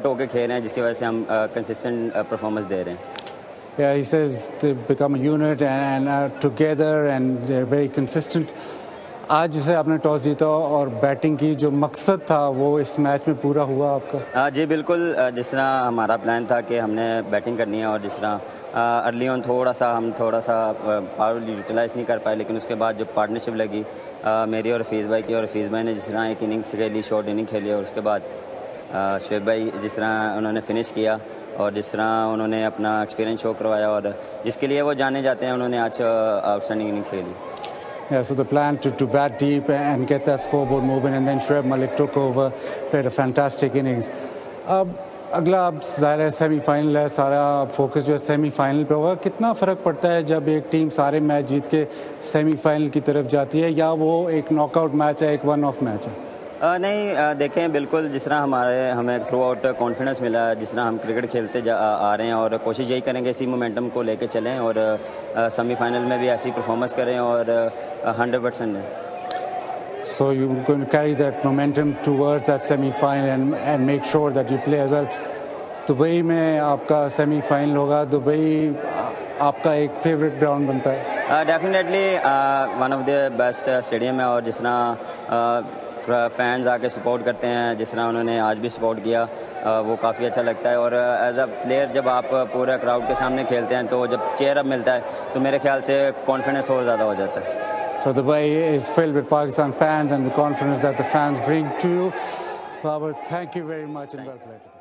To کے کھیل رہے ہیں جس کی وجہ سے ہم کنسسٹنٹ پرفارمنس دے رہے ہیں. Yeah, he says they become a unit and are together and they're very consistent. آج جسے آپ نے ٹاس جیتا اور بیٹنگ کی جو مقصد تھا وہ اس میچ میں پورا ہوا آپ کا؟ جی بالکل. جس طرح ہمارا پلان تھا کہ ہم نے بیٹنگ کرنی ہے اور جس طرح ارلی آن تھوڑا سا پاور یوٹیلائز نہیں کر پائے, لیکن اس کے بعد جو پارٹنرشپ لگی میری اور حفیظ بھائی کی, اور حفیظ بھائی نے جس طرح ایک اننگس کھیلی, شارٹ اننگ کھیلی, اور اس کے بعد شعیب بھائی جس طرح انہوں نے فنش کیا اور جس طرح انہوں نے اپنا ایکسپیرینس شو کروایا اور جس کے لیے وہ جانے جاتے ہیں, انہوں نے آج آؤٹ اسٹینڈنگ اننگس کھیلی. Yeah, so the plan to bat deep and get that scoreboard moving, and then Shoaib Malik took over, played a fantastic innings. اب اگلا اب ظاہر ہے سیمی فائنل ہے, سارا فوکس جو ہے سیمی فائنل پہ ہوگا. کتنا فرق پڑتا ہے جب ایک ٹیم سارے میچ جیت کے سیمی فائنل کی طرف جاتی ہے, یا وہ ایک ناک آؤٹ میچ ہے, ایک ون آف میچ ہے؟ نہیں دیکھیں, بالکل جس طرح ہمیں تھرو آؤٹ کانفیڈنس ملا, جس طرح ہم کرکٹ کھیلتے آ رہے ہیں, اور کوشش یہی کریں گے اسی مومنٹم کو لے کے چلیں اور سیمی فائنل میں بھی ایسی پرفارمنس کریں اور 100% دیں. So you're going to carry that momentum towards that semi-final and make sure that you play as well. Dubai میں آپ کا سیمی فائنل ہوگا, دبئی آپ کا ایک فیوریٹ گراؤنڈ بنتا ہے؟ Definitely one of the best stadium ہے, اور جس طرح فینز آ کے سپورٹ کرتے ہیں, جس طرح انہوں نے آج بھی سپورٹ کیا, وہ کافی اچھا لگتا ہے. اور ایز اے پلیئر جب آپ پورے کراؤڈ کے سامنے کھیلتے ہیں تو جب چیئر اپ ملتا ہے تو میرے خیال سے کانفیڈنس اور زیادہ ہو جاتا ہے. So Dubai is filled with Pakistan fans and the confidence that the fans bring to you. Bابر, thank you very much and well played.